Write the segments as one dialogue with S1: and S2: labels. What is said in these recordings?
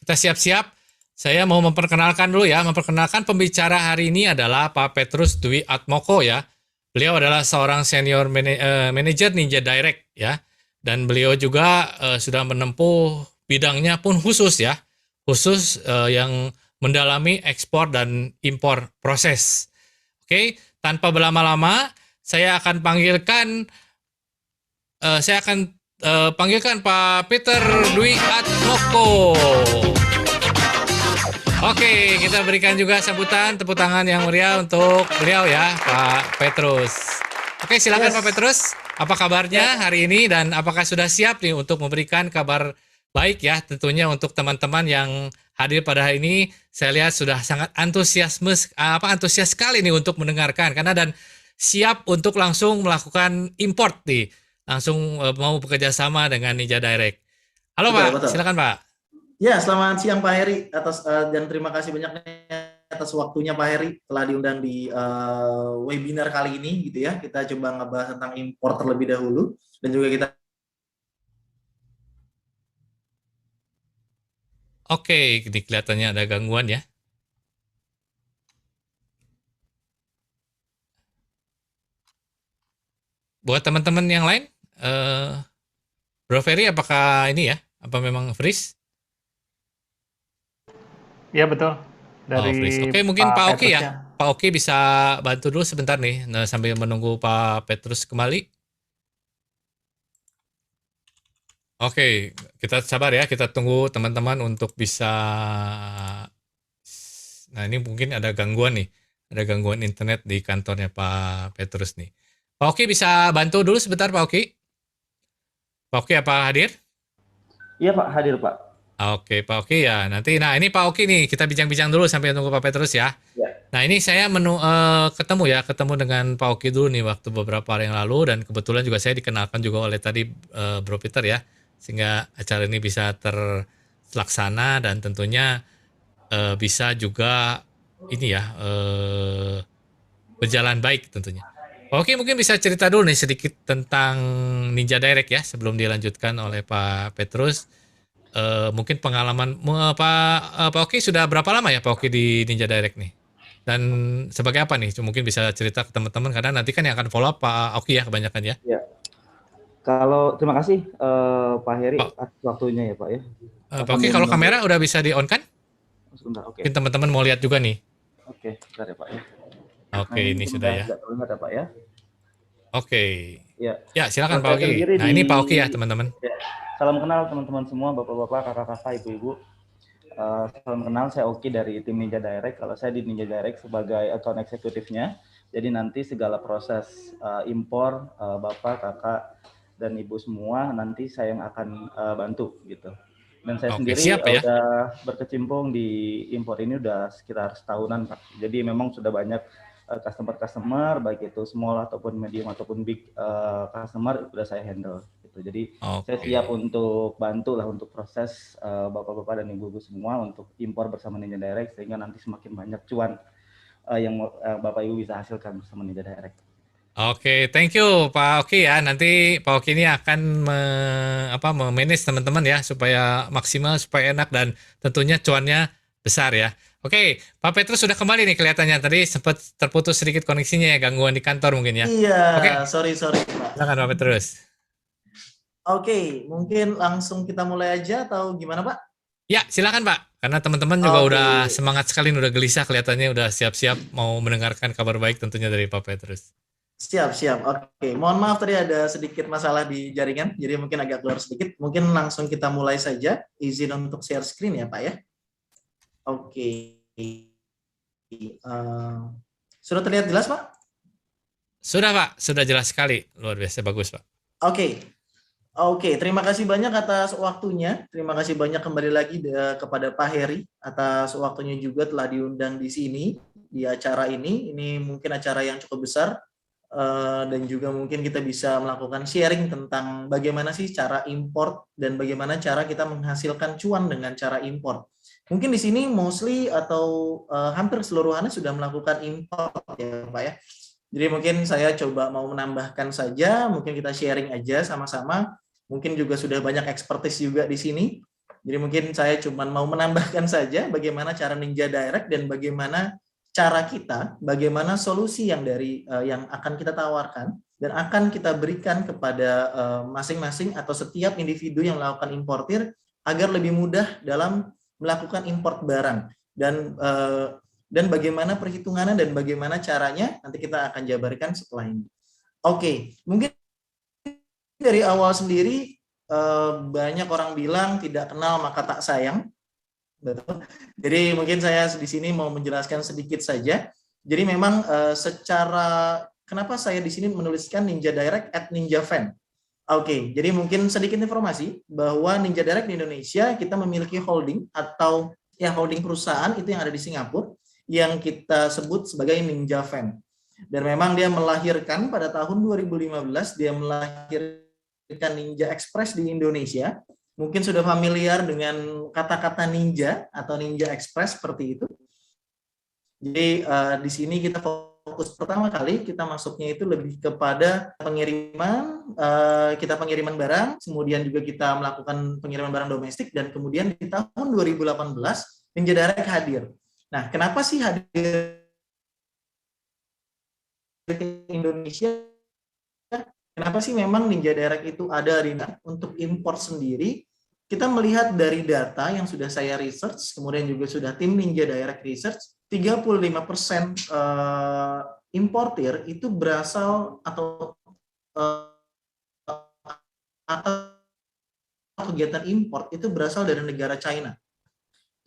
S1: kita siap-siap. Saya mau memperkenalkan dulu ya. Memperkenalkan pembicara hari ini adalah Pak Petrus Dwi Atmoko ya. Beliau adalah seorang senior manager Ninja Direct ya. Dan beliau juga sudah menempuh bidangnya pun khusus ya. Khusus yang mendalami ekspor dan impor proses. Oke, tanpa berlama-lama saya akan panggilkan Pak Peter Dwi Atmoko. Oke, kita berikan juga sambutan tepuk tangan yang meriah untuk beliau ya, Pak Petrus. Oke, silakan Pak Petrus. Apa kabarnya hari ini dan apakah sudah siap nih untuk memberikan kabar baik ya tentunya untuk teman-teman yang hadir pada hari ini. Saya lihat sudah sangat antusias sekali nih untuk mendengarkan karena dan siap untuk langsung melakukan import nih. Langsung mau bekerja sama dengan Ninja Direct. Halo Pak, silakan Pak.
S2: Ya, selamat siang Pak Heri dan terima kasih banyak atas waktunya Pak Heri telah diundang di webinar kali ini gitu ya. Kita coba ngebahas tentang impor terlebih dahulu dan juga kita.
S1: Oke, ini kelihatannya ada gangguan ya. Buat teman-teman yang lain, Bro Ferry apakah ini ya? Apa memang freeze?
S3: Iya betul.
S1: Dari freeze. Oke, mungkin Pak Oki ya. Pak Oki bisa bantu dulu sebentar nih sambil menunggu Pak Petrus kembali. Oke, kita sabar ya. Kita tunggu teman-teman untuk bisa. Nah, ini mungkin ada gangguan nih. Ada gangguan internet di kantornya Pak Petrus nih. Pak Oki bisa bantu dulu sebentar Pak Oki? Pak Oki apa hadir?
S4: Iya Pak, hadir Pak.
S1: Oke Pak Oki ya. Nanti, nah ini Pak Oki nih, kita bincang-bincang dulu sampai tunggu Pak Petrus ya.
S4: Ya.
S1: Nah ini saya ketemu dengan Pak Oki dulu nih waktu beberapa hari yang lalu dan kebetulan juga saya dikenalkan juga oleh tadi Bro Peter ya. Sehingga acara ini bisa terlaksana dan tentunya bisa juga ini ya berjalan baik tentunya. Oke, mungkin bisa cerita dulu nih sedikit tentang Ninja Direct ya sebelum dilanjutkan oleh Pak Petrus. Mungkin pengalaman Pak Oki sudah berapa lama ya Pak Oki di Ninja Direct nih? Dan sebagai apa nih? Mungkin bisa cerita ke teman-teman karena nanti kan yang akan follow up Pak Oki ya kebanyakan ya.
S4: Ya. Kalau terima kasih Pak Heri atas waktunya ya Pak ya.
S1: Pak Oki kalau kamera udah bisa di on kan?
S4: Sebentar, oke.
S1: Mungkin teman-teman mau lihat juga nih.
S4: Oke, bentar ya Pak ya.
S1: Oke, ini sudah ya.
S4: Tidak terlihat ya Pak ya.
S1: Oke.
S4: Ya.
S1: Ya, silakan Pak Oki. Nah, ini Pak Oki ya, teman-teman.
S4: Ya. Salam kenal teman-teman semua, Bapak-bapak, kakak-kakak, ibu-ibu. Salam kenal, saya Oki dari tim Ninja Direct. Kalau saya di Ninja Direct sebagai account eksekutifnya. Jadi nanti segala proses impor Bapak, kakak, dan ibu semua nanti saya yang akan bantu gitu. Dan saya sendiri udah berkecimpung di impor ini udah sekitar setahunan Pak. Jadi memang sudah banyak customer baik itu small ataupun medium ataupun big customer udah saya handle gitu. Jadi saya siap untuk bantu lah untuk proses bapak-bapak dan ibu-ibu semua untuk impor bersama Ninja Direct sehingga nanti semakin banyak cuan yang bapak ibu bisa hasilkan bersama Ninja Direct.
S1: Oke, thank you Pak Oki ya. Nanti Pak Oki ini akan memanage teman-teman ya supaya maksimal, supaya enak dan tentunya cuannya besar ya. Oke, Pak Petrus sudah kembali nih kelihatannya. Tadi sempat terputus sedikit koneksinya ya, gangguan di kantor mungkin ya.
S2: Iya, sorry Pak.
S1: Silakan Pak Petrus.
S2: Oke, mungkin langsung kita mulai aja atau gimana Pak?
S1: Ya, silakan Pak. Karena teman-teman juga udah semangat sekali, udah gelisah kelihatannya, udah siap-siap mau mendengarkan kabar baik tentunya dari Pak Petrus.
S2: Siap. Oke, mohon maaf tadi ada sedikit masalah di jaringan, jadi mungkin agak keluar sedikit. Mungkin langsung kita mulai saja. Izin untuk share screen ya Pak ya. Oke. Sudah terlihat jelas Pak?
S1: Sudah Pak, sudah jelas sekali. Luar biasa, bagus Pak.
S2: Oke, terima kasih banyak atas waktunya. Terima kasih banyak kembali lagi kepada Pak Heri atas waktunya juga telah diundang di sini, di acara ini. Ini mungkin acara yang cukup besar. Dan juga mungkin kita bisa melakukan sharing tentang bagaimana sih cara import dan bagaimana cara kita menghasilkan cuan dengan cara import. Mungkin di sini mostly atau hampir seluruhannya sudah melakukan import ya Pak ya. Jadi mungkin saya coba mau menambahkan saja, mungkin kita sharing aja sama-sama. Mungkin juga sudah banyak expertise juga di sini. Jadi mungkin saya cuma mau menambahkan saja bagaimana cara Ninja Direct dan bagaimana cara kita, bagaimana solusi yang akan kita tawarkan dan akan kita berikan kepada masing-masing atau setiap individu yang melakukan importir agar lebih mudah dalam melakukan import barang dan bagaimana perhitungannya dan bagaimana caranya nanti kita akan jabarkan setelah ini. Oke, mungkin dari awal sendiri banyak orang bilang tidak kenal maka tak sayang. Betul. Jadi mungkin saya di sini mau menjelaskan sedikit saja. Jadi memang secara kenapa saya di sini menuliskan Ninja Direct at Ninja Fan. Oke, jadi mungkin sedikit informasi bahwa Ninja Direct di Indonesia kita memiliki holding atau ya holding perusahaan itu yang ada di Singapura yang kita sebut sebagai Ninja Fan. Dan memang dia melahirkan pada tahun 2015 dia melahirkan Ninja Express di Indonesia. Mungkin sudah familiar dengan kata-kata ninja atau Ninja Express seperti itu. Jadi di sini kita fokus pertama kali kita masuknya itu lebih kepada pengiriman barang, kemudian juga kita melakukan pengiriman barang domestik dan kemudian di tahun 2018 Ninja Direct hadir. Nah, kenapa sih hadir ke Indonesia? Kenapa sih memang Ninja Direct itu ada untuk import sendiri? Kita melihat dari data yang sudah saya research, kemudian juga sudah tim Ninja Direct Research, 35% importir itu berasal atau kegiatan import itu berasal dari negara China.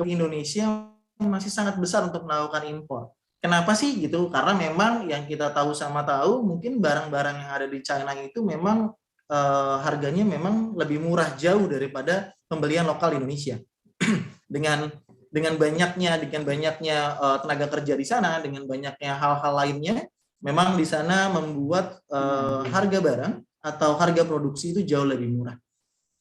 S2: Indonesia masih sangat besar untuk melakukan impor. Kenapa sih gitu? Karena memang yang kita tahu sama tahu, mungkin barang-barang yang ada di China itu memang harganya memang lebih murah jauh daripada pembelian lokal Indonesia. dengan banyaknya tenaga kerja di sana, dengan banyaknya hal-hal lainnya, memang di sana membuat harga barang atau harga produksi itu jauh lebih murah.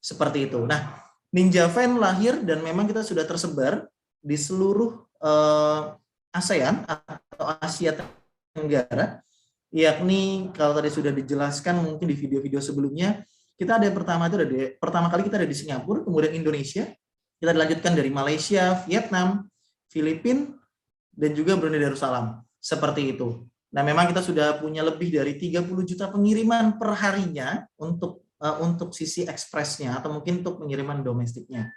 S2: Seperti itu. Nah, Ninja Van lahir dan memang kita sudah tersebar di seluruh ASEAN atau Asia Tenggara, yakni kalau tadi sudah dijelaskan mungkin di video-video sebelumnya, kita ada pertama kali kita ada di Singapura, kemudian Indonesia, kita dilanjutkan dari Malaysia, Vietnam, Filipina, dan juga Brunei Darussalam. Seperti itu. Nah, memang kita sudah punya lebih dari 30 juta pengiriman per harinya untuk sisi ekspresnya atau mungkin untuk pengiriman domestiknya.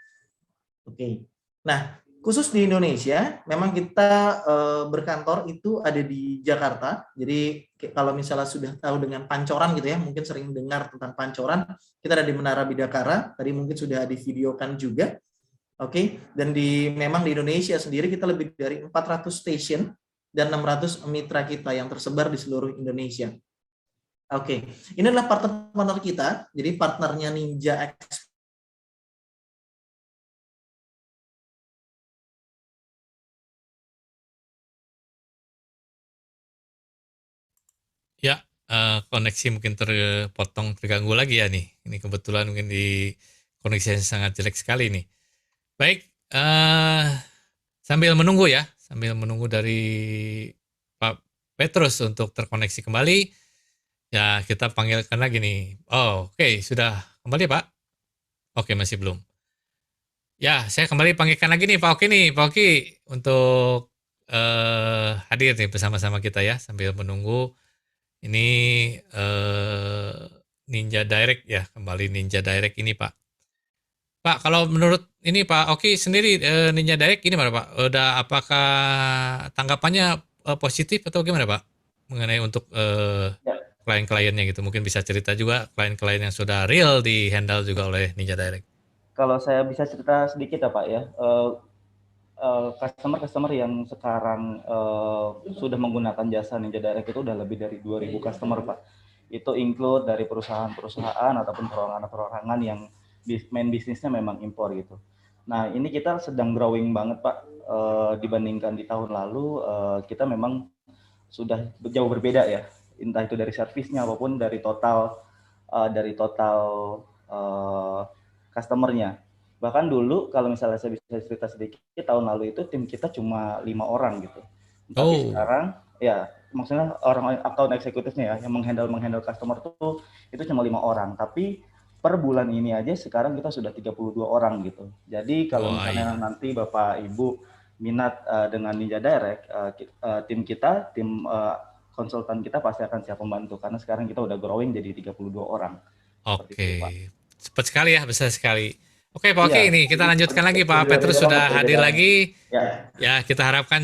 S2: Oke. Nah, khusus di Indonesia, memang kita berkantor itu ada di Jakarta. Jadi kalau misalnya sudah tahu dengan Pancoran gitu ya, mungkin sering dengar tentang Pancoran, kita ada di Menara Bidakara. Tadi mungkin sudah divideokan juga. Oke, dan memang di Indonesia sendiri kita lebih dari 400 station dan 600 mitra kita yang tersebar di seluruh Indonesia. Oke, ini adalah partner kita. Jadi partnernya Ninja Express.
S1: Ya, koneksi mungkin terganggu lagi ya nih. Ini kebetulan mungkin di koneksi yang sangat jelek sekali nih. Baik, sambil menunggu dari Pak Petrus untuk terkoneksi kembali, ya kita panggilkan lagi nih. Oh, oke, sudah kembali Pak? Oke, masih belum. Ya, saya kembali panggilkan lagi nih Pak Oki untuk hadir nih bersama-sama kita ya sambil menunggu. Ini Ninja Direct ya, kembali Ninja Direct ini Pak. Pak, kalau menurut ini Pak Oki sendiri Ninja Direct ini mana Pak? Apakah tanggapannya positif atau gimana Pak? Mengenai untuk klien-kliennya gitu. Mungkin bisa cerita juga klien-klien yang sudah real di handle juga oleh Ninja Direct.
S4: Kalau saya bisa cerita sedikit ya Pak ya. Customer yang sekarang sudah menggunakan jasa Ninja Direct itu udah lebih dari 2.000 customer Pak. Itu include dari perusahaan-perusahaan ataupun perorangan-perorangan yang main bisnisnya memang impor gitu. Nah ini kita sedang growing banget Pak, dibandingkan di tahun lalu. Kita memang sudah jauh berbeda ya, entah itu dari servisnya maupun dari total customernya. Bahkan dulu kalau misalnya saya bisa cerita sedikit, tahun lalu itu tim kita cuma 5 orang gitu. Tapi sekarang ya maksudnya orang account eksekutifnya ya yang menghandle customer tuh itu cuma 5 orang. Tapi per bulan ini aja sekarang kita sudah 32 orang gitu. Jadi kalau
S1: Wah,
S4: misalnya
S1: iya.
S4: nanti Bapak Ibu minat dengan Ninja Direct, tim kita, tim konsultan kita pasti akan siap membantu karena sekarang kita udah growing jadi 32 orang. Seperti itu, Pak.
S1: Oke, cepat sekali ya, besar sekali. Oke, Pak Oki,
S4: Iya,
S1: ini kita lanjutkan lagi. Pak Petrus
S4: berbeda banget
S1: sudah hadir
S4: perbedaannya.
S1: lagi.
S4: Ya,
S1: Ya, kita harapkan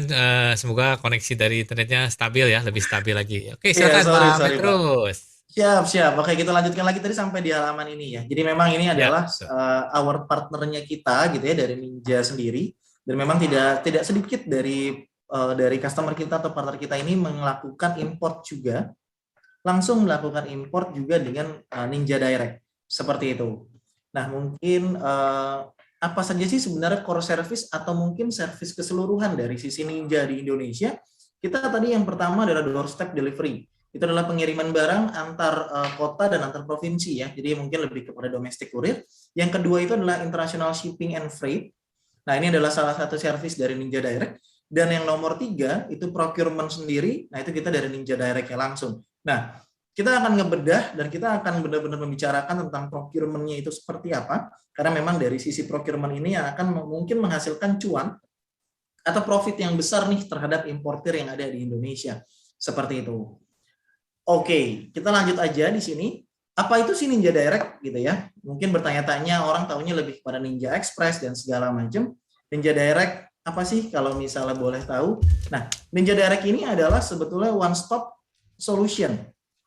S1: semoga koneksi dari internetnya stabil ya, lebih stabil lagi. Oke,
S2: Iya,
S1: silakan
S2: sorry,
S1: Pak
S2: sorry, Pak.
S1: Petrus.
S2: Siap, siap. Oke, kita lanjutkan lagi tadi sampai di halaman ini ya. Jadi memang ini
S1: Ya,
S2: adalah
S1: betul.
S2: our partnernya kita gitu ya dari Ninja sendiri. Dan memang tidak sedikit dari customer kita atau partner kita ini melakukan import juga, langsung melakukan import juga dengan Ninja Direct. Seperti itu. Nah, mungkin apa saja sih sebenarnya core service atau mungkin service keseluruhan dari sisi Ninja di Indonesia? Kita tadi yang pertama adalah doorstep delivery. Itu adalah pengiriman barang antar kota dan antar provinsi ya. Jadi mungkin lebih kepada domestic courier. Yang kedua itu adalah international shipping and freight. Nah, ini adalah salah satu service dari Ninja Direct. Dan yang nomor 3 itu procurement sendiri. Nah, itu kita dari Ninja Direct-nya langsung. Nah, kita akan ngebedah dan kita akan benar-benar membicarakan tentang procurement-nya itu seperti apa. Karena memang dari sisi procurement ini yang akan mungkin menghasilkan cuan atau profit yang besar nih terhadap importir yang ada di Indonesia. Seperti itu. Oke, kita lanjut aja di sini. Apa itu sih Ninja Direct gitu ya? Mungkin bertanya-tanya orang taunya lebih pada Ninja Express dan segala macam. Ninja Direct apa sih kalau misalnya boleh tahu? Nah, Ninja Direct ini adalah sebetulnya one stop solution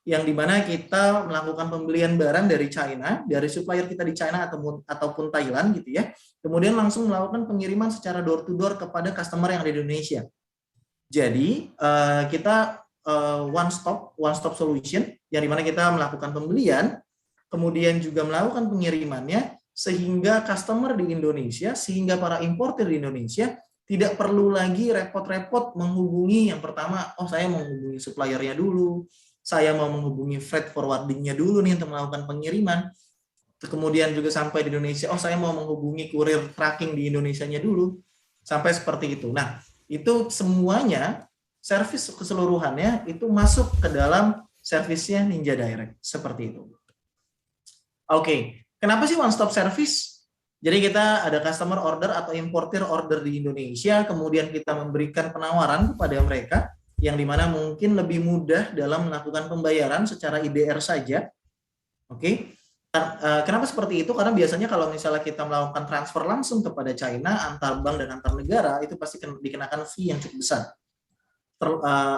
S2: yang dimana kita melakukan pembelian barang dari China, dari supplier kita di China ataupun Thailand gitu ya. Kemudian langsung melakukan pengiriman secara door to door kepada customer yang ada di Indonesia. Jadi kita one stop solution yang dimana kita melakukan pembelian, kemudian juga melakukan pengirimannya sehingga customer di Indonesia, sehingga para importer di Indonesia tidak perlu lagi repot-repot menghubungi yang pertama, oh saya mau menghubungi suppliernya dulu, saya mau menghubungi freight forwardingnya dulu nih untuk melakukan pengiriman, kemudian juga sampai di Indonesia, oh saya mau menghubungi kurir tracking di Indonesianya dulu, sampai seperti itu. Nah, itu semuanya servis keseluruhannya itu masuk ke dalam servisnya Ninja Direct seperti itu. Oke, kenapa sih one stop service? Jadi kita ada customer order atau importer order di Indonesia, kemudian kita memberikan penawaran kepada mereka yang dimana mungkin lebih mudah dalam melakukan pembayaran secara IDR saja. Oke. Kenapa seperti itu? Karena biasanya kalau misalnya kita melakukan transfer langsung kepada China antar bank dan antar negara itu pasti dikenakan fee yang cukup besar.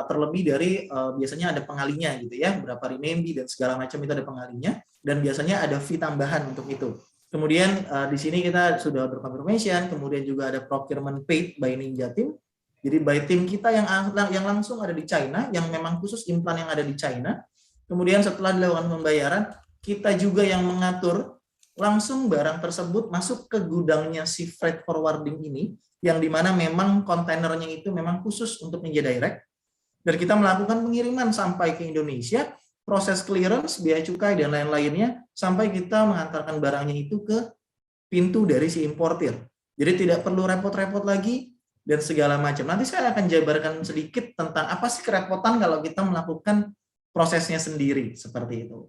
S2: Terlebih dari biasanya ada pengalinya gitu ya, berapa renminbi dan segala macam itu ada pengalinya, dan biasanya ada fee tambahan untuk itu. Kemudian di sini kita sudah berconfirmation, kemudian juga ada procurement paid by Ninja Team. Jadi by tim kita yang langsung ada di China, yang memang khusus implan yang ada di China. Kemudian setelah dilakukan pembayaran, kita juga yang mengatur langsung barang tersebut masuk ke gudangnya si freight forwarding ini, yang dimana memang kontainernya itu memang khusus untuk Ninja Direct, dan kita melakukan pengiriman sampai ke Indonesia, proses clearance, biaya cukai, dan lain-lainnya, sampai kita mengantarkan barangnya itu ke pintu dari si importir. Jadi tidak perlu repot-repot lagi, dan segala macam. Nanti saya akan jabarkan sedikit tentang apa sih kerepotan kalau kita melakukan prosesnya sendiri, seperti itu.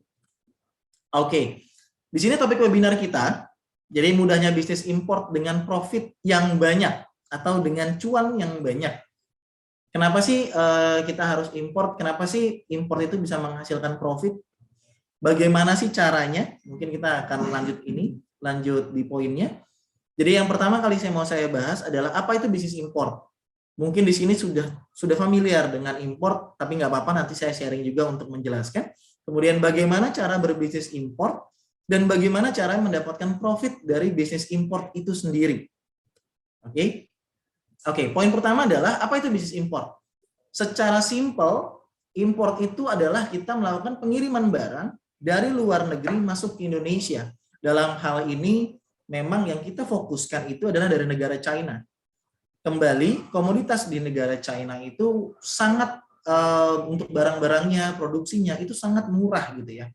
S2: Oke, di sini topik webinar kita, jadi mudahnya bisnis import dengan profit yang banyak atau dengan cuan yang banyak. Kenapa sih kita harus import? Kenapa sih import itu bisa menghasilkan profit? Bagaimana sih caranya? Mungkin kita akan lanjut di poinnya. Jadi yang pertama kali saya bahas adalah apa itu bisnis import. Mungkin di sini sudah familiar dengan import, tapi nggak apa-apa, nanti saya sharing juga untuk menjelaskan. Kemudian bagaimana cara berbisnis import, dan bagaimana cara mendapatkan profit dari bisnis import itu sendiri. Oke, poin pertama adalah apa itu bisnis import? Secara simpel, import itu adalah kita melakukan pengiriman barang dari luar negeri masuk ke Indonesia. Dalam hal ini, memang yang kita fokuskan itu adalah dari negara China. Kembali, komoditas di negara China itu sangat, untuk barang-barangnya, produksinya itu sangat murah gitu ya.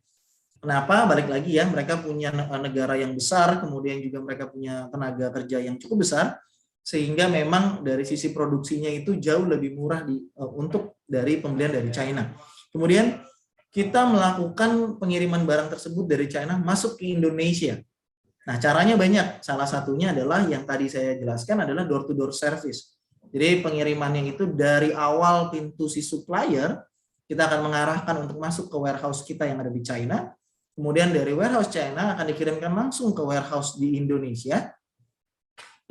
S2: Kenapa? Balik lagi ya, mereka punya negara yang besar, kemudian juga mereka punya tenaga kerja yang cukup besar, sehingga memang dari sisi produksinya itu jauh lebih murah untuk dari pembelian dari China. Kemudian kita melakukan pengiriman barang tersebut dari China masuk ke Indonesia. Nah, caranya banyak. Salah satunya adalah yang tadi saya jelaskan adalah door-to-door service. Jadi pengirimannya itu dari awal pintu si supplier, kita akan mengarahkan untuk masuk ke warehouse kita yang ada di China. Kemudian dari warehouse China akan dikirimkan langsung ke warehouse di Indonesia.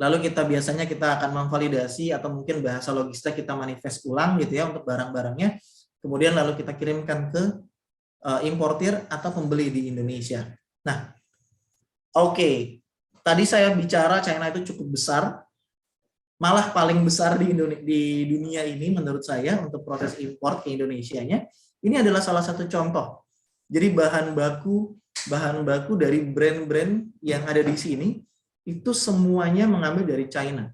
S2: Lalu biasanya kita akan memvalidasi atau mungkin bahasa logistik kita manifest ulang gitu ya untuk barang-barangnya. Kemudian lalu kita kirimkan ke importir atau pembeli di Indonesia. Nah, oke. Tadi saya bicara China itu cukup besar. Malah paling besar di dunia ini menurut saya untuk proses impor ke Indonesianya. Ini adalah salah satu contoh. Jadi bahan baku dari brand-brand yang ada di sini itu semuanya mengambil dari China.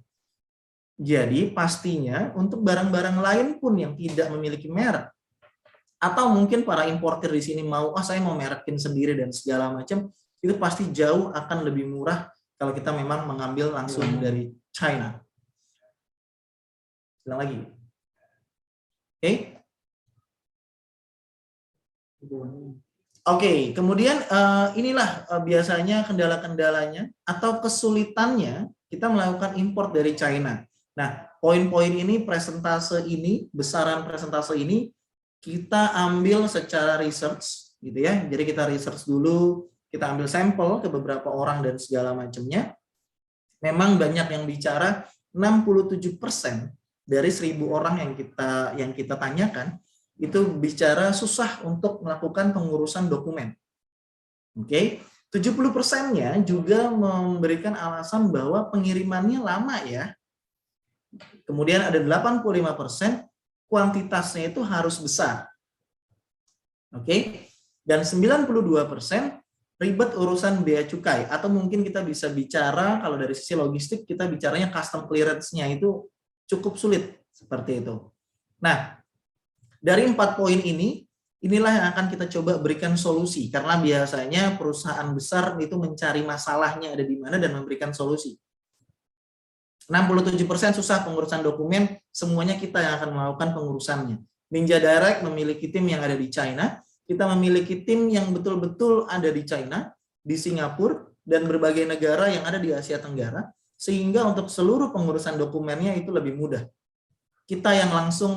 S2: Jadi pastinya untuk barang-barang lain pun yang tidak memiliki merek atau mungkin para importer di sini saya mau merekin sendiri dan segala macam, itu pasti jauh akan lebih murah kalau kita memang mengambil langsung dari China. Ulang lagi. Oke, kemudian inilah biasanya kendala-kendalanya atau kesulitannya kita melakukan import dari China. Nah, poin-poin ini, besaran presentase ini kita ambil secara research, gitu ya. Jadi kita research dulu, kita ambil sampel ke beberapa orang dan segala macamnya. Memang banyak yang bicara 67% dari 1.000 orang yang kita tanyakan itu bicara susah untuk melakukan pengurusan dokumen. Oke, 70%-nya juga memberikan alasan bahwa pengirimannya lama ya. Kemudian ada 85% kuantitasnya itu harus besar. Oke, dan 92% ribet urusan bea cukai, atau mungkin kita bisa bicara kalau dari sisi logistik kita bicaranya custom clearance-nya itu cukup sulit seperti itu. Nah, dari 4 poin inilah yang akan kita coba berikan solusi, karena biasanya perusahaan besar itu mencari masalahnya ada di mana dan memberikan solusi. 67% susah pengurusan dokumen, semuanya kita yang akan melakukan pengurusannya. Ninja Direct memiliki tim yang ada di China, kita memiliki tim yang betul-betul ada di China, di Singapura, dan berbagai negara yang ada di Asia Tenggara, sehingga untuk seluruh pengurusan dokumennya itu lebih mudah. Kita yang langsung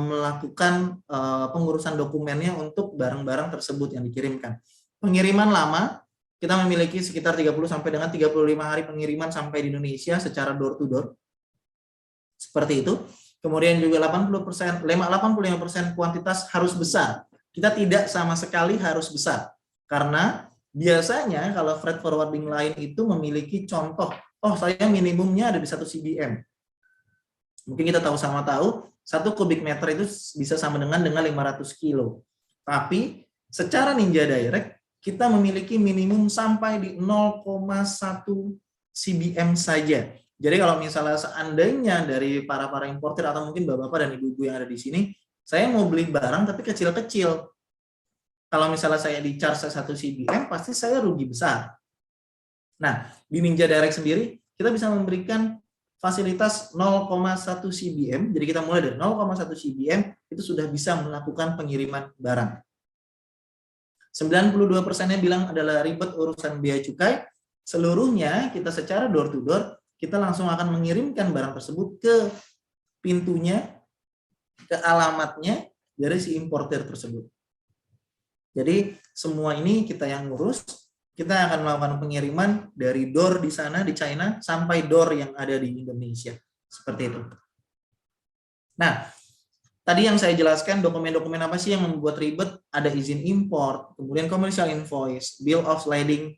S2: melakukan pengurusan dokumennya untuk barang-barang tersebut yang dikirimkan. Pengiriman lama, kita memiliki sekitar 30 sampai dengan 35 hari pengiriman sampai di Indonesia secara door to door. Seperti itu. Kemudian juga 85% kuantitas harus besar. Kita tidak sama sekali harus besar. Karena biasanya kalau freight forwarding lain itu memiliki contoh, saya minimumnya ada di 1 CBM. Mungkin kita sama tahu 1 kubik meter itu bisa sama dengan 500 kilo. Tapi secara Ninja Direct kita memiliki minimum sampai di 0,1 CBM saja. Jadi kalau misalnya seandainya dari para importer atau mungkin bapak-bapak dan ibu-ibu yang ada di sini, saya mau beli barang tapi kecil-kecil. Kalau misalnya saya di-charge 1 CBM, pasti saya rugi besar. Nah, di Ninja Direct sendiri, kita bisa memberikan fasilitas 0,1 CBM, jadi kita mulai dari 0,1 CBM, itu sudah bisa melakukan pengiriman barang. 92%-nya bilang adalah ribet urusan bea cukai, seluruhnya kita secara door to door, kita langsung akan mengirimkan barang tersebut ke pintunya, ke alamatnya dari si importer tersebut. Jadi semua ini kita yang ngurus. Kita akan melakukan pengiriman dari door di sana di China sampai door yang ada di Indonesia. Seperti itu. Nah, tadi yang saya jelaskan dokumen-dokumen apa sih yang membuat ribet? Ada izin import, kemudian commercial invoice, bill of lading,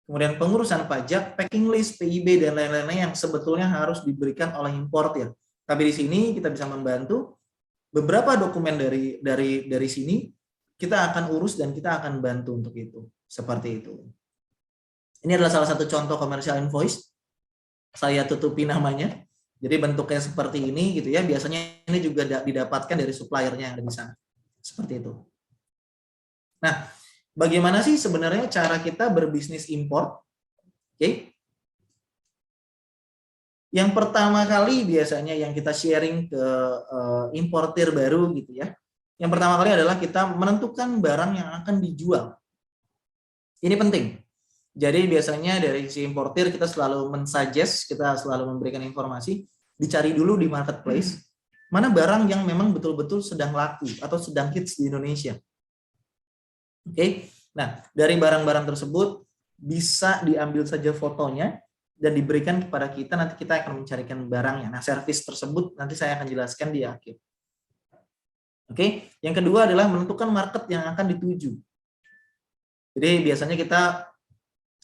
S2: kemudian pengurusan pajak, packing list, PIB, dan lain-lainnya yang sebetulnya harus diberikan oleh importir. Tapi di sini kita bisa membantu beberapa dokumen dari sini kita akan urus dan kita akan bantu untuk itu. Seperti itu. Ini adalah salah satu contoh commercial invoice. Saya tutupi namanya. Jadi bentuknya seperti ini gitu ya. Biasanya ini juga didapatkan dari suppliernya yang ada di sana. Seperti itu. Nah, bagaimana sih sebenarnya cara kita berbisnis import? Oke. Yang pertama kali biasanya yang kita sharing ke importir baru gitu ya. Yang pertama kali adalah kita menentukan barang yang akan dijual. Ini penting. Jadi biasanya dari sisi importir kita selalu mensuggest, kita selalu memberikan informasi, dicari dulu di marketplace, mana barang yang memang betul-betul sedang laku atau sedang hits di Indonesia. Oke, nah dari barang-barang tersebut bisa diambil saja fotonya dan diberikan kepada kita, nanti kita akan mencarikan barangnya. Nah, servis tersebut nanti saya akan jelaskan di akhir. Oke, yang kedua adalah menentukan market yang akan dituju. Jadi biasanya kita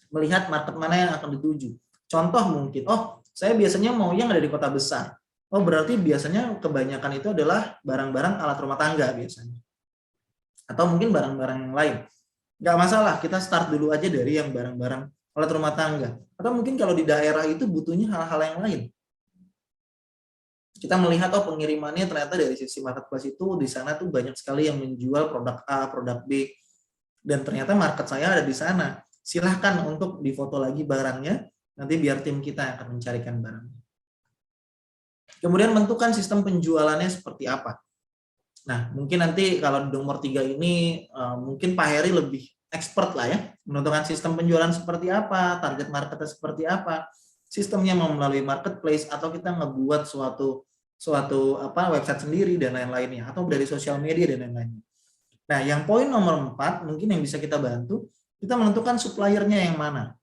S2: melihat market mana yang akan dituju. Contoh mungkin, oh saya biasanya mau yang ada di kota besar. Oh berarti biasanya kebanyakan itu adalah barang-barang alat rumah tangga biasanya. Atau mungkin barang-barang yang lain. Nggak masalah, kita start dulu aja dari yang barang-barang alat rumah tangga. Atau mungkin kalau di daerah itu butuhnya hal-hal yang lain. Kita melihat, oh pengirimannya ternyata dari sisi marketplace itu di sana tuh banyak sekali yang menjual produk A, produk B. Dan ternyata market saya ada di sana. Silahkan untuk difoto lagi barangnya, nanti biar tim kita akan mencarikan barangnya. Kemudian menentukan sistem penjualannya seperti apa. Nah, mungkin nanti kalau di nomor 3 ini, mungkin Pak Heri lebih expert lah ya, menentukan sistem penjualan seperti apa, target marketnya seperti apa, sistemnya mau melalui marketplace, atau kita ngebuat suatu website sendiri dan lain-lainnya, atau dari sosial media dan lain-lainnya. Nah, yang poin nomor 4, mungkin yang bisa kita bantu, kita menentukan suppliernya yang mana.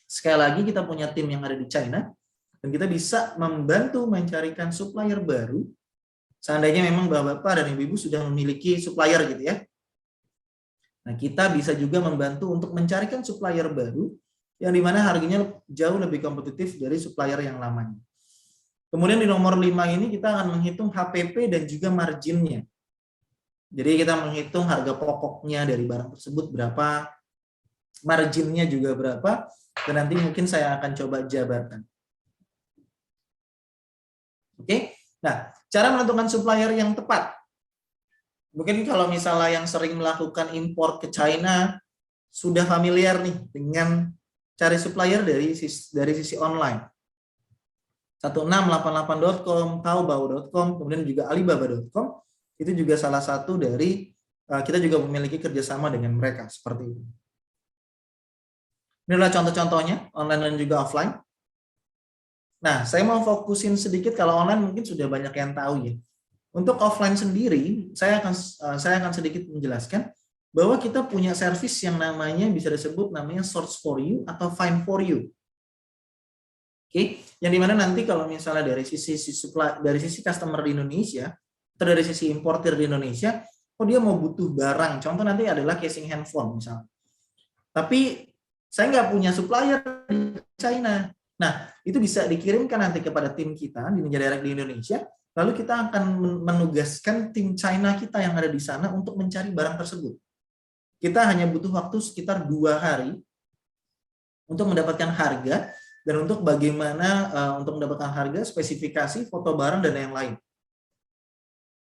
S2: Sekali lagi kita punya tim yang ada di China, dan kita bisa membantu mencarikan supplier baru, seandainya memang Bapak-Bapak dan Ibu-Ibu sudah memiliki supplier gitu ya. Nah, kita bisa juga membantu untuk mencarikan supplier baru, yang dimana harganya jauh lebih kompetitif dari supplier yang lamanya. Kemudian di nomor 5 ini kita akan menghitung HPP dan juga marginnya. Jadi kita menghitung harga pokoknya dari barang tersebut berapa, marginnya juga berapa, dan nanti mungkin saya akan coba jabarkan. Oke, nah cara menentukan supplier yang tepat. Mungkin kalau misalnya yang sering melakukan impor ke China, sudah familiar nih dengan cari supplier dari sisi online. 1688.com, taobao.com, kemudian juga alibaba.com. Itu juga salah satu dari kita juga memiliki kerjasama dengan mereka seperti itu. Ini adalah contoh-contohnya online dan juga offline. Nah, saya mau fokusin sedikit, kalau online mungkin sudah banyak yang tahu ya. Untuk offline sendiri, saya akan sedikit menjelaskan bahwa kita punya service yang namanya bisa disebut namanya search for you atau find for you. Oke, yang dimana nanti kalau misalnya dari sisi customer di Indonesia atau dari sisi importer di Indonesia, oh dia mau butuh barang, contoh nanti adalah casing handphone misalnya. Tapi saya nggak punya supplier di China. Nah, itu bisa dikirimkan nanti kepada tim kita di Ninja Direct di Indonesia, lalu kita akan menugaskan tim China kita yang ada di sana untuk mencari barang tersebut. Kita hanya butuh waktu sekitar 2 hari untuk mendapatkan harga, dan untuk bagaimana untuk mendapatkan harga, spesifikasi, foto barang, dan yang lain.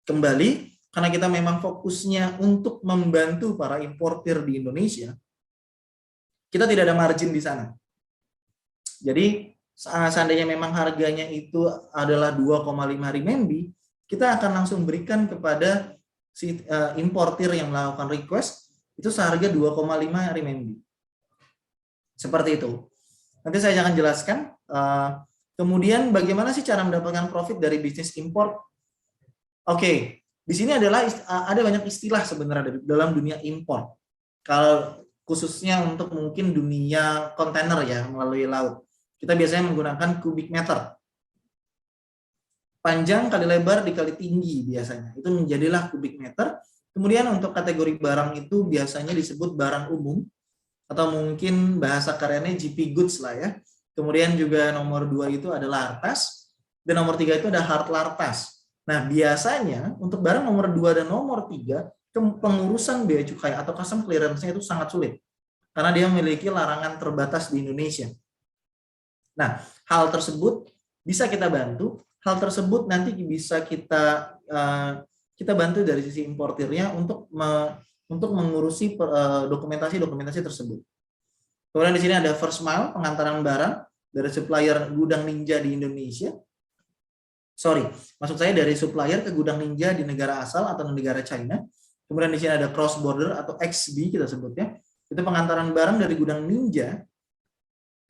S2: Kembali, karena kita memang fokusnya untuk membantu para importir di Indonesia, kita tidak ada margin di sana. Jadi, seandainya memang harganya itu adalah 2,5 renminbi, kita akan langsung berikan kepada si importir yang melakukan request, itu seharga 2,5 renminbi. Seperti itu. Nanti saya akan jelaskan. Kemudian bagaimana sih cara mendapatkan profit dari bisnis import? Oke, di sini adalah ada banyak istilah sebenarnya dalam dunia import. Kalau khususnya untuk mungkin dunia kontainer ya melalui laut, kita biasanya menggunakan kubik meter. Panjang kali lebar dikali tinggi biasanya, itu menjadilah kubik meter. Kemudian untuk kategori barang itu biasanya disebut barang umum, atau mungkin bahasa kerennya GP goods lah ya. Kemudian juga nomor 2 itu adalah lartas, dan nomor 3 itu ada hard lartas. Nah, biasanya untuk barang nomor 2 dan nomor 3, pengurusan bea cukai atau custom clearance-nya itu sangat sulit, karena dia memiliki larangan terbatas di Indonesia. Nah, hal tersebut bisa kita bantu, hal tersebut nanti bisa kita bantu dari sisi importirnya untuk mengurusi dokumentasi tersebut. Kemudian di sini ada first mile, pengantaran barang dari supplier gudang Ninja di Indonesia. Sorry, maksud saya dari supplier ke gudang Ninja di negara asal atau negara China. Kemudian di sini ada cross border atau XB kita sebutnya. Itu pengantaran barang dari gudang Ninja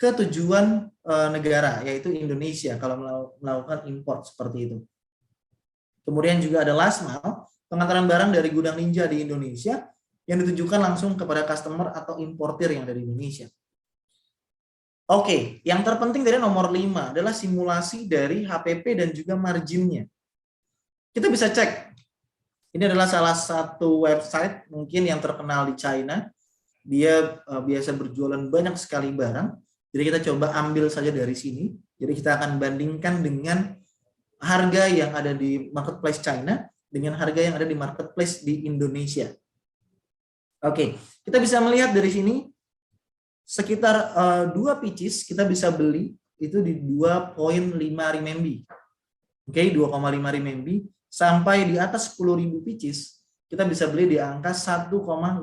S2: ke tujuan negara, yaitu Indonesia kalau melakukan import seperti itu. Kemudian juga ada last mile, pengantaran barang dari gudang Ninja di Indonesia yang ditujukan langsung kepada customer atau importir yang dari Indonesia. Oke, yang terpenting dari nomor 5 adalah simulasi dari HPP dan juga marginnya. Kita bisa cek. Ini adalah salah satu website mungkin yang terkenal di China. Dia biasa berjualan banyak sekali barang. Jadi kita coba ambil saja dari sini. Jadi kita akan bandingkan dengan harga yang ada di marketplace China dengan harga yang ada di marketplace di Indonesia. Oke, kita bisa melihat dari sini sekitar 2 pieces kita bisa beli itu di 2.5 renminbi. Oke, 2,5 renminbi sampai di atas 10.000 pieces kita bisa beli di angka 1,5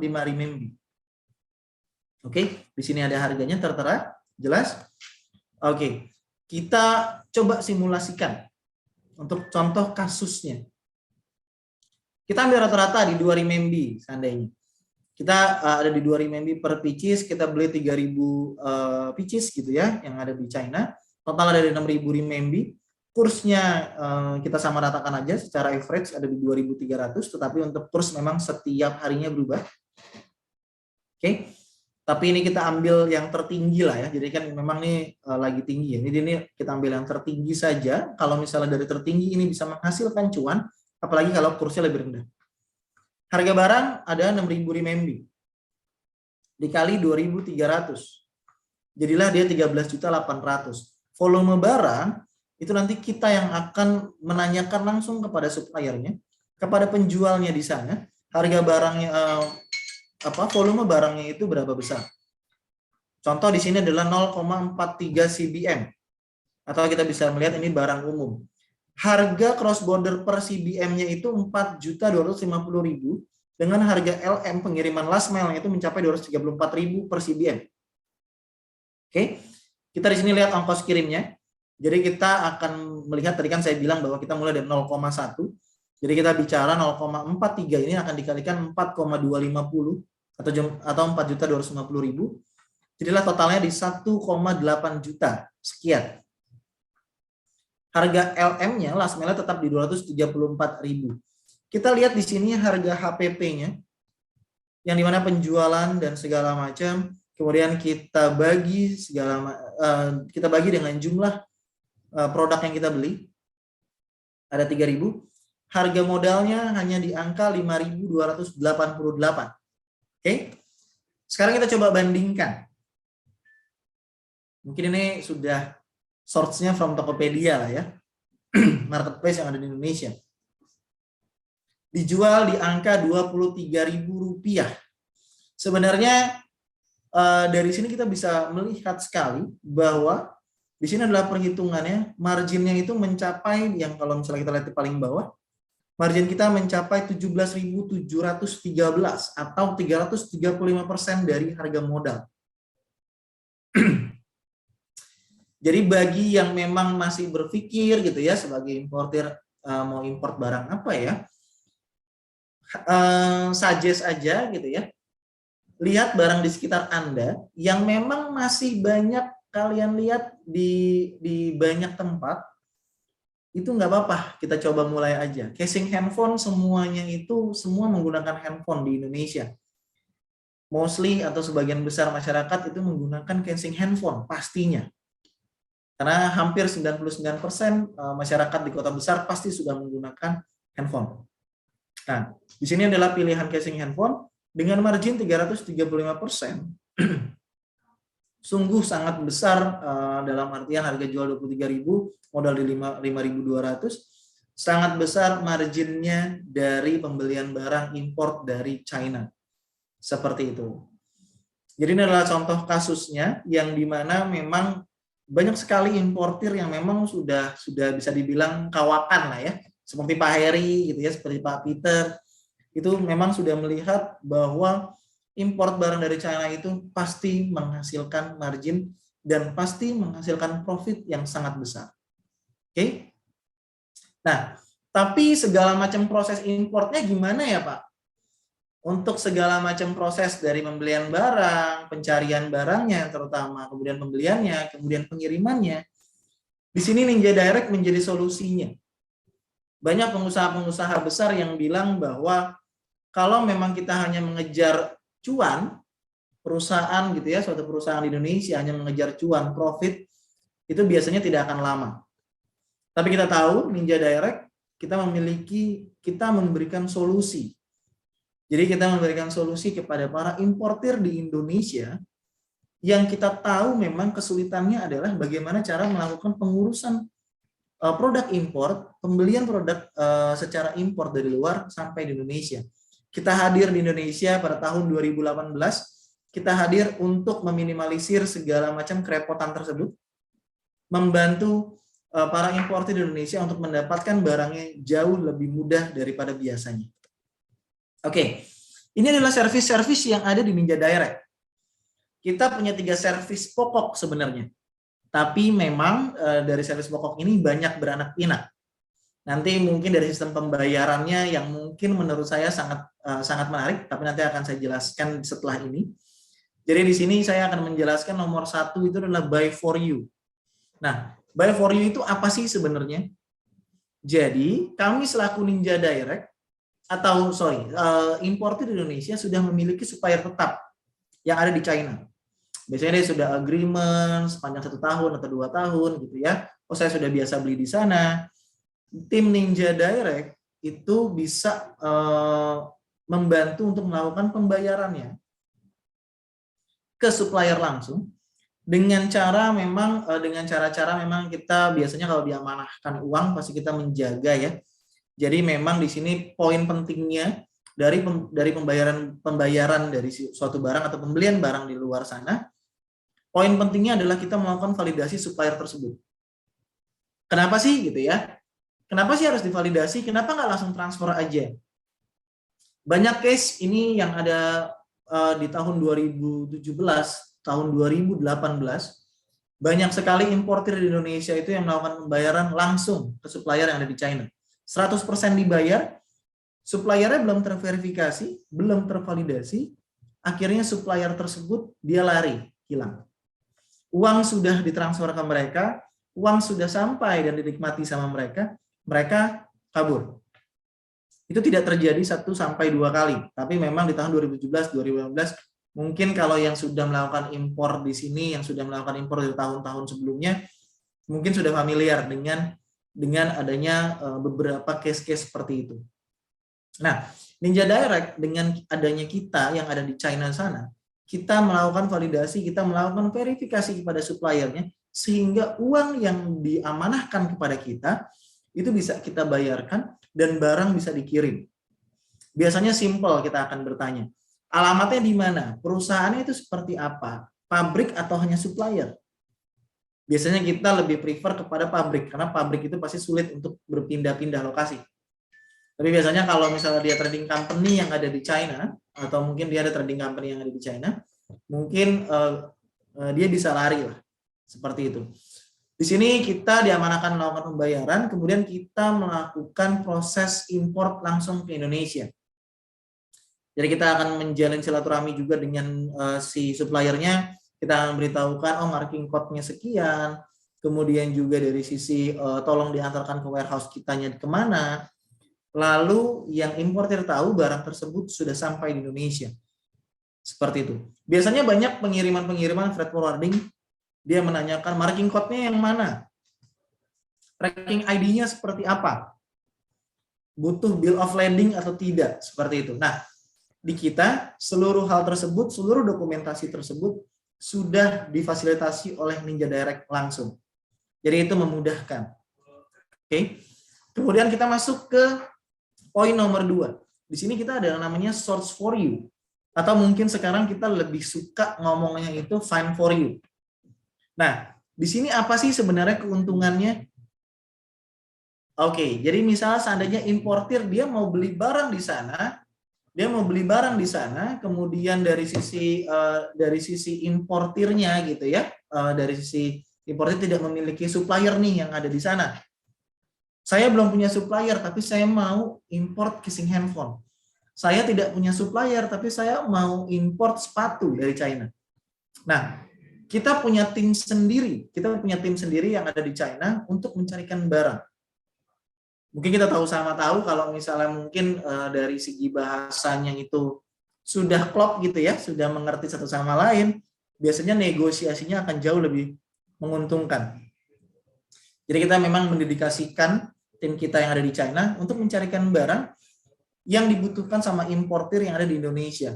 S2: renminbi. Oke, di sini ada harganya tertera, jelas? Oke, kita coba simulasikan untuk contoh kasusnya. Kita ambil rata-rata di 2 renminbi seandainya. Kita ada di 2 renminbi per pieces, kita beli 3.000 pieces gitu ya, yang ada di China. Total ada di 6.000 renminbi. Kursnya kita sama ratakan aja, secara average ada di 2.300, tetapi untuk kurs memang setiap harinya berubah. Oke, tapi ini kita ambil yang tertinggi lah ya, jadi kan memang ini lagi tinggi ya. Ini kita ambil yang tertinggi saja, kalau misalnya dari tertinggi ini bisa menghasilkan cuan, apalagi kalau kursnya lebih rendah. Harga barang ada 6.000 renminbi dikali 2.300. Jadilah dia 13.800. Volume barang itu nanti kita yang akan menanyakan langsung kepada suppliernya, kepada penjualnya di sana, harga barangnya volume barangnya itu berapa besar. Contoh di sini adalah 0,43 CBM. Atau kita bisa melihat ini barang umum. Harga cross border per CBM-nya itu 4.250.000 dengan harga LM pengiriman last mile itu mencapai 234.000 per CBM. Oke, kita di sini lihat ongkos kirimnya. Jadi kita akan melihat, tadi kan saya bilang bahwa kita mulai dari 0,1. Jadi kita bicara 0,43 ini akan dikalikan 4,250 atau 4.250.000. Jadilah totalnya di 1,8 juta sekian. Harga LM-nya last mile tetap di 234.000. Kita lihat di sini harga HPP-nya yang dimana penjualan dan segala macam, kemudian kita bagi dengan jumlah produk yang kita beli ada 3.000. Harga modalnya hanya di angka 5.288. Oke. Sekarang kita coba bandingkan. Mungkin ini sudah source-nya from Tokopedia lah ya. Marketplace yang ada di Indonesia. Dijual di angka Rp23.000. Sebenarnya dari sini kita bisa melihat sekali bahwa di sini adalah perhitungannya, marginnya itu mencapai, yang kalau misalnya kita lihat di paling bawah, margin kita mencapai 17.713 atau 335% dari harga modal. Jadi bagi yang memang masih berpikir gitu ya sebagai importir mau import barang apa ya, suggest aja gitu ya. Lihat barang di sekitar Anda yang memang masih banyak kalian lihat di banyak tempat, itu nggak apa-apa, kita coba mulai aja. Casing handphone semuanya itu semua menggunakan handphone di Indonesia. Mostly atau sebagian besar masyarakat itu menggunakan casing handphone pastinya. Karena hampir 99% masyarakat di kota besar pasti sudah menggunakan handphone. Nah, di sini adalah pilihan casing handphone dengan margin 335%. Sungguh sangat besar dalam artian harga jual 23.000, modal di 5.200. Sangat besar marginnya dari pembelian barang import dari China. Seperti itu. Jadi ini adalah contoh kasusnya yang dimana memang banyak sekali importir yang memang sudah bisa dibilang kawakan lah ya, seperti Pak Heri gitu ya, seperti Pak Peter, itu memang sudah melihat bahwa import barang dari China itu pasti menghasilkan margin dan pasti menghasilkan profit yang sangat besar. Oke? Nah, tapi segala macam proses importnya gimana ya Pak? Untuk segala macam proses dari pembelian barang, pencarian barangnya terutama, kemudian pembeliannya, kemudian pengirimannya, di sini Ninja Direct menjadi solusinya. Banyak pengusaha-pengusaha besar yang bilang bahwa kalau memang kita hanya mengejar cuan, perusahaan gitu ya, suatu perusahaan di Indonesia hanya mengejar cuan, profit, itu biasanya tidak akan lama. Tapi kita tahu Ninja Direct, kita memberikan solusi. Jadi kita memberikan solusi kepada para importir di Indonesia yang kita tahu memang kesulitannya adalah bagaimana cara melakukan pengurusan produk impor, pembelian produk secara impor dari luar sampai di Indonesia. Kita hadir di Indonesia pada tahun 2018, kita hadir untuk meminimalisir segala macam kerepotan tersebut, membantu para importir di Indonesia untuk mendapatkan barangnya jauh lebih mudah daripada biasanya. Oke, ini adalah servis-servis yang ada di Ninja Direct. Kita punya 3 servis pokok sebenarnya. Tapi memang dari servis pokok ini banyak beranak pinak. Nanti mungkin dari sistem pembayarannya yang mungkin menurut saya sangat menarik, tapi nanti akan saya jelaskan setelah ini. Jadi di sini saya akan menjelaskan nomor 1 itu adalah buy for you. Nah, buy for you itu apa sih sebenarnya? Jadi kami selaku Ninja Direct importir di Indonesia sudah memiliki supplier tetap yang ada di China. Biasanya dia sudah agreement sepanjang 1 tahun atau 2 tahun gitu ya. Oh, saya sudah biasa beli di sana. Tim Ninja Direct itu bisa membantu untuk melakukan pembayarannya ke supplier langsung dengan cara memang kita biasanya kalau diamanahkan uang pasti kita menjaga ya. Jadi memang di sini poin pentingnya dari pembayaran dari suatu barang atau pembelian barang di luar sana, poin pentingnya adalah kita melakukan validasi supplier tersebut. Kenapa sih gitu ya? Kenapa sih harus divalidasi? Kenapa nggak langsung transfer aja? Banyak case ini yang ada di tahun 2017, tahun 2018, banyak sekali importir di Indonesia itu yang melakukan pembayaran langsung ke supplier yang ada di China. 100% dibayar, suppliernya belum terverifikasi, belum tervalidasi, akhirnya supplier tersebut dia lari, hilang. Uang sudah ditransfer ke mereka, uang sudah sampai dan dinikmati sama mereka, mereka kabur. Itu tidak terjadi 1 sampai 2 kali, tapi memang di tahun 2017, 2018, mungkin kalau yang sudah melakukan impor di sini, yang sudah melakukan impor dari tahun-tahun sebelumnya, mungkin sudah familiar dengan adanya beberapa case-case seperti itu. Nah, Ninja Direct dengan adanya kita yang ada di China sana, kita melakukan validasi, kita melakukan verifikasi kepada suppliernya, sehingga uang yang diamanahkan kepada kita, itu bisa kita bayarkan dan barang bisa dikirim. Biasanya simple kita akan bertanya, alamatnya di mana? Perusahaannya itu seperti apa? Pabrik atau hanya supplier? Biasanya kita lebih prefer kepada pabrik, karena pabrik itu pasti sulit untuk berpindah-pindah lokasi. Tapi biasanya kalau misalnya dia trading company yang ada di China, atau mungkin dia ada trading company yang ada di China, mungkin dia bisa lari lah, seperti itu. Di sini kita diamanahkan melakukan pembayaran, kemudian kita melakukan proses import langsung ke Indonesia. Jadi kita akan menjalin silaturahmi juga dengan si suppliernya. Kita akan beritahukan, oh marking code-nya sekian, kemudian juga dari sisi tolong diantarkan ke warehouse kitanya kemana, lalu yang importir tahu barang tersebut sudah sampai di Indonesia. Seperti itu. Biasanya banyak pengiriman freight forwarding, dia menanyakan marking code-nya yang mana, tracking ID-nya seperti apa, butuh bill of lading atau tidak, seperti itu. Nah, di kita seluruh hal tersebut, seluruh dokumentasi tersebut sudah difasilitasi oleh Ninja Direct langsung. Jadi itu memudahkan. Oke. Kemudian kita masuk ke poin nomor 2. Di sini kita ada yang namanya source for you. Atau mungkin sekarang kita lebih suka ngomongnya itu find for you. Nah, di sini apa sih sebenarnya keuntungannya? Oke, jadi misalnya seandainya importir dia mau beli barang di sana, kemudian dari sisi importirnya gitu ya, dari sisi importir tidak memiliki supplier nih yang ada di sana. Saya belum punya supplier, tapi saya mau import casing handphone. Saya tidak punya supplier, tapi saya mau import sepatu dari China. Nah, kita punya tim sendiri yang ada di China untuk mencarikan barang. Mungkin kita sama tahu kalau misalnya mungkin dari segi bahasanya itu sudah klop gitu ya, sudah mengerti satu sama lain, biasanya negosiasinya akan jauh lebih menguntungkan. Jadi kita memang mendedikasikan tim kita yang ada di China untuk mencarikan barang yang dibutuhkan sama importir yang ada di Indonesia.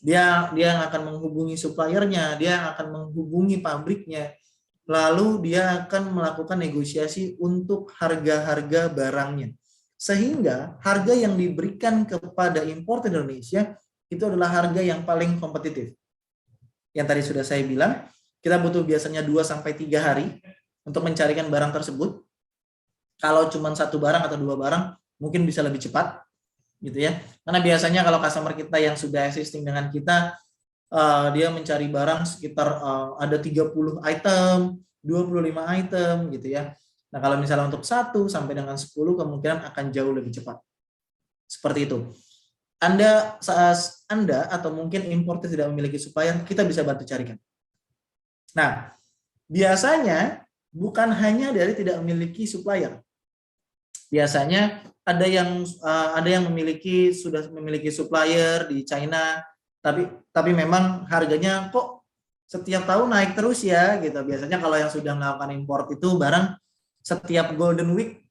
S2: Dia akan menghubungi suppliernya, dia akan menghubungi pabriknya, lalu dia akan melakukan negosiasi untuk harga-harga barangnya. Sehingga harga yang diberikan kepada importir Indonesia itu adalah harga yang paling kompetitif. Yang tadi sudah saya bilang, kita butuh biasanya 2-3 hari untuk mencarikan barang tersebut. Kalau cuma satu barang atau dua barang, mungkin bisa lebih cepat, gitu ya. Karena biasanya kalau customer kita yang sudah existing dengan kita, dia mencari barang sekitar ada 30 item, 25 item, gitu ya. Nah, kalau misalnya untuk 1 sampai dengan 10, kemungkinan akan jauh lebih cepat. Seperti itu. Anda atau mungkin importer tidak memiliki supplier, kita bisa bantu carikan. Nah, biasanya bukan hanya dari tidak memiliki supplier. Biasanya ada yang sudah memiliki supplier di China, tapi memang harganya kok setiap tahun naik terus ya gitu. Biasanya kalau yang sudah melakukan import itu barang setiap Golden Week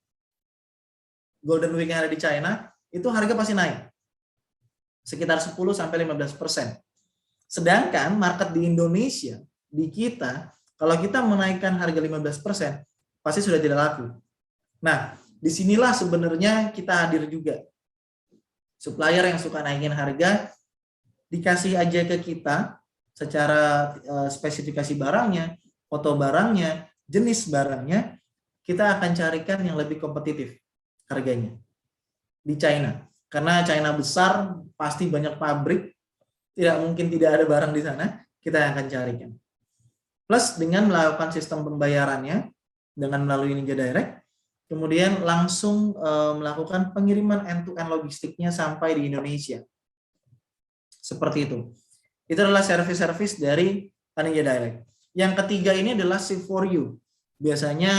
S2: yang ada di China itu harga pasti naik sekitar 10-15%. Sedangkan market di Indonesia, di kita, kalau kita menaikkan harga 15%, pasti sudah tidak laku. Nah, disinilah sebenarnya kita hadir juga. Supplier yang suka naikin harga, dikasih aja ke kita secara spesifikasi barangnya, foto barangnya, jenis barangnya, kita akan carikan yang lebih kompetitif harganya di China. Karena China besar, pasti banyak pabrik, tidak mungkin tidak ada barang di sana, kita akan carikan. Plus dengan melakukan sistem pembayarannya, dengan melalui Ninja Direct, kemudian langsung melakukan pengiriman end-to-end logistiknya sampai di Indonesia. Seperti itu. Itu adalah service-service dari Ninja Direct. Yang ketiga ini adalah Ship for You. Biasanya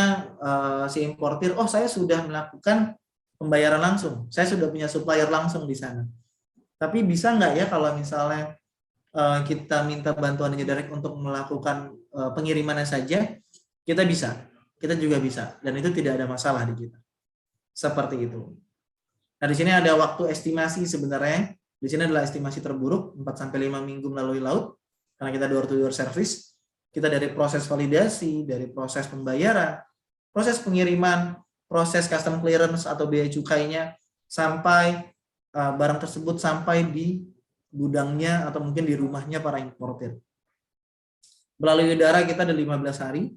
S2: si importir, saya sudah melakukan pembayaran langsung. Saya sudah punya supplier langsung di sana. Tapi bisa nggak ya kalau misalnya kita minta bantuan Ninja Direct untuk melakukan pengirimannya saja? Kita bisa. Kita juga bisa. Dan itu tidak ada masalah di kita. Seperti itu. Nah, di sini ada waktu estimasi sebenarnya. Di sini adalah estimasi terburuk, 4-5 minggu melalui laut. Karena kita door-to-door service. Kita dari proses validasi, dari proses pembayaran, proses pengiriman, proses custom clearance atau bea cukainya, sampai barang tersebut sampai di gudangnya atau mungkin di rumahnya para importir. Melalui udara kita ada 15 hari.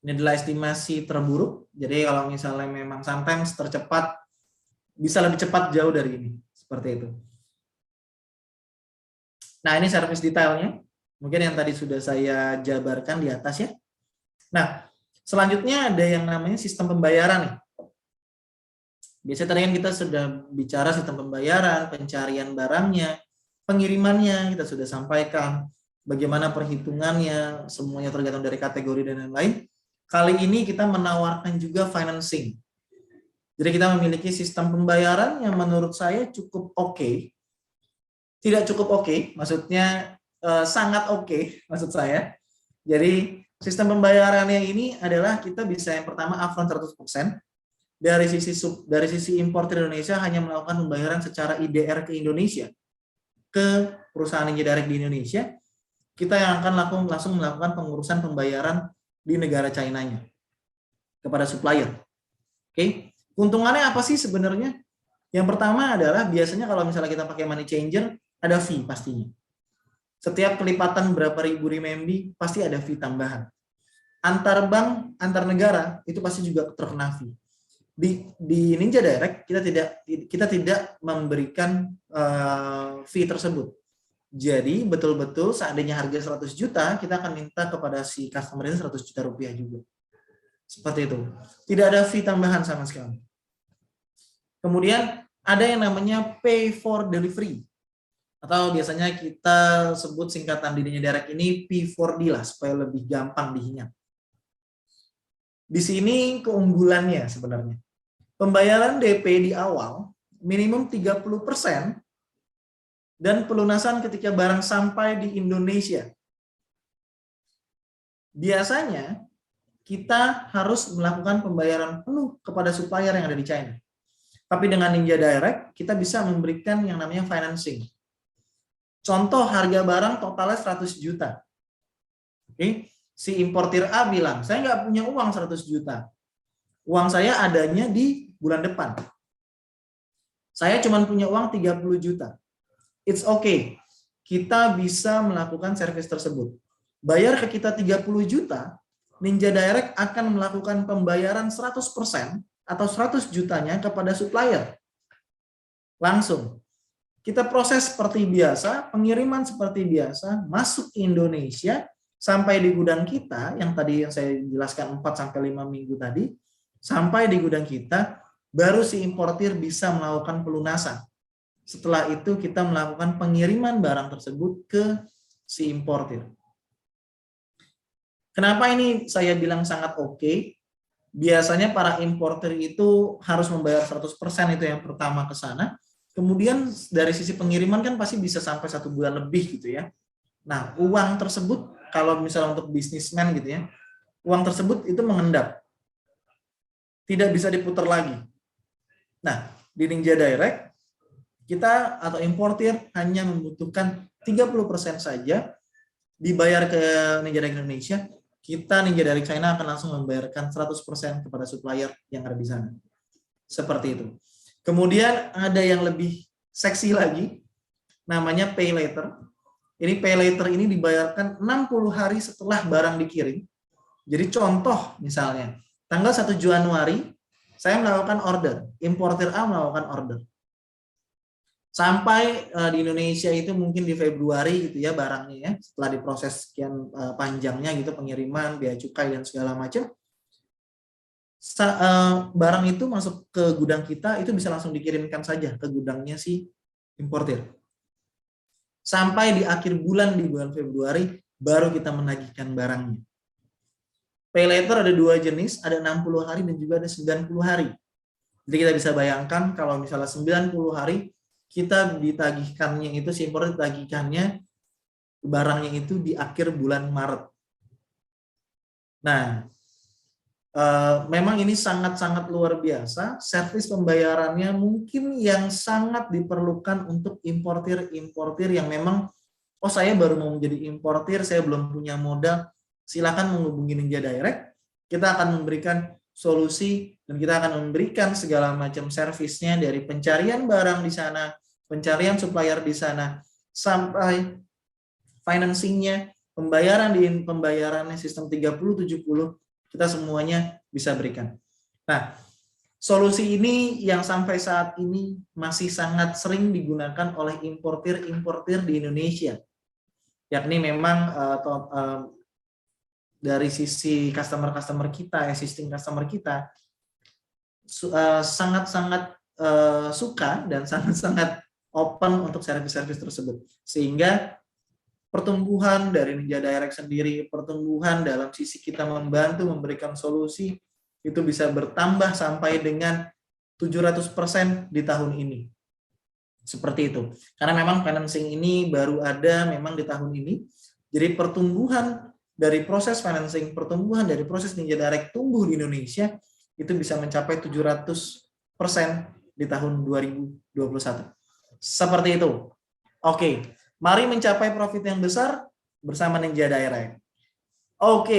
S2: Ini adalah estimasi terburuk. Jadi kalau misalnya memang sometimes tercepat, bisa lebih cepat jauh dari ini. Seperti itu. Nah, ini service detailnya. Mungkin yang tadi sudah saya jabarkan di atas ya. Nah, selanjutnya ada yang namanya sistem pembayaran nih. Biasanya tadi kan kita sudah bicara sistem pembayaran, pencarian barangnya, pengirimannya kita sudah sampaikan, bagaimana perhitungannya, semuanya tergantung dari kategori dan lain-lain. Kali ini kita menawarkan juga financing. Jadi kita memiliki sistem pembayaran yang menurut saya cukup oke. Tidak cukup oke, maksudnya sangat oke, maksud saya. Jadi sistem pembayarannya ini adalah kita bisa yang pertama upfront 100%. Dari sisi importer Indonesia hanya melakukan pembayaran secara IDR ke Indonesia, ke perusahaan Ninja Direct di Indonesia. Kita yang akan langsung melakukan pengurusan pembayaran di negara China-nya kepada supplier. Oke, keuntungannya apa sih sebenarnya? Yang pertama adalah biasanya kalau misalnya kita pakai money changer, ada fee pastinya. Setiap kelipatan berapa ribu renminbi pasti ada fee tambahan. Antar bank, antar negara itu pasti juga terkena fee. Di Ninja Direct kita tidak memberikan fee tersebut. Jadi betul-betul seandainya harga 100 juta, kita akan minta kepada si customer itu 100 juta rupiah juga. Seperti itu. Tidak ada fee tambahan sama sekali. Kemudian ada yang namanya pay for delivery. Atau biasanya kita sebut singkatan di Ninja Direct ini P4D lah, supaya lebih gampang diingat. Di sini keunggulannya sebenarnya. Pembayaran DP di awal minimum 30% dan pelunasan ketika barang sampai di Indonesia. Biasanya kita harus melakukan pembayaran penuh kepada supplier yang ada di China. Tapi dengan Ninja Direct, kita bisa memberikan yang namanya financing. Contoh harga barang totalnya 100 juta. Oke, si importir A bilang, saya nggak punya uang 100 juta. Uang saya adanya di bulan depan. Saya cuma punya uang 30 juta. It's okay. Kita bisa melakukan servis tersebut. Bayar ke kita 30 juta, Ninja Direct akan melakukan pembayaran 100% atau 100 jutanya kepada supplier. Langsung. Kita proses seperti biasa, pengiriman seperti biasa, masuk ke Indonesia, sampai di gudang kita, yang tadi yang saya jelaskan 4-5 minggu tadi, sampai di gudang kita, baru si importir bisa melakukan pelunasan. Setelah itu kita melakukan pengiriman barang tersebut ke si importir. Kenapa ini saya bilang sangat oke? Biasanya para importer itu harus membayar 100% itu yang pertama ke sana. Kemudian dari sisi pengiriman kan pasti bisa sampai 1 bulan lebih gitu ya. Nah, uang tersebut kalau misalnya untuk bisnismen gitu ya, uang tersebut itu mengendap. Tidak bisa diputar lagi. Nah, di Ninja Direct kita atau importir hanya membutuhkan 30% saja dibayar ke Ninja Direct Indonesia. Kita Ninja Direct China akan langsung membayarkan 100% kepada supplier yang ada di sana. Seperti itu. Kemudian ada yang lebih seksi lagi, namanya pay later. Ini pay later ini dibayarkan 60 hari setelah barang dikirim. Jadi contoh misalnya, tanggal 1 Januari, saya melakukan order, importir A melakukan order. Sampai di Indonesia itu mungkin di Februari gitu ya barangnya ya, setelah diproses sekian panjangnya gitu pengiriman, bea cukai dan segala macam. Barang itu masuk ke gudang kita itu bisa langsung dikirimkan saja ke gudangnya si importir. Sampai di akhir bulan di bulan Februari baru kita menagihkan barangnya. Pay later ada 2 jenis, ada 60 hari dan juga ada 90 hari. Jadi kita bisa bayangkan kalau misalnya 90 hari kita ditagihkannya itu, si importer ditagihkannya barangnya itu di akhir bulan Maret. Nah, memang ini sangat-sangat luar biasa. Servis pembayarannya mungkin yang sangat diperlukan untuk importir-importir yang memang, oh saya baru mau menjadi importir, saya belum punya modal, silakan menghubungi Ninja Direct. Kita akan memberikan solusi dan kita akan memberikan segala macam servisnya dari pencarian barang di sana, pencarian supplier di sana, sampai financingnya, pembayarannya sistem 30-70, kita semuanya bisa berikan. Nah, solusi ini yang sampai saat ini masih sangat sering digunakan oleh importir-importir di Indonesia. Yakni memang dari sisi customer kita, existing customer kita, sangat-sangat suka dan sangat-sangat open untuk servis-servis tersebut. Sehingga pertumbuhan dari Ninja Direct sendiri, pertumbuhan dalam sisi kita membantu memberikan solusi, itu bisa bertambah sampai dengan 700% di tahun ini. Seperti itu. Karena memang financing ini baru ada memang di tahun ini. Jadi pertumbuhan dari proses financing, pertumbuhan dari proses Ninja Direct tumbuh di Indonesia, itu bisa mencapai 700% di tahun 2021. Seperti itu. Oke, mari mencapai profit yang besar bersama Ninja Direct. Oke.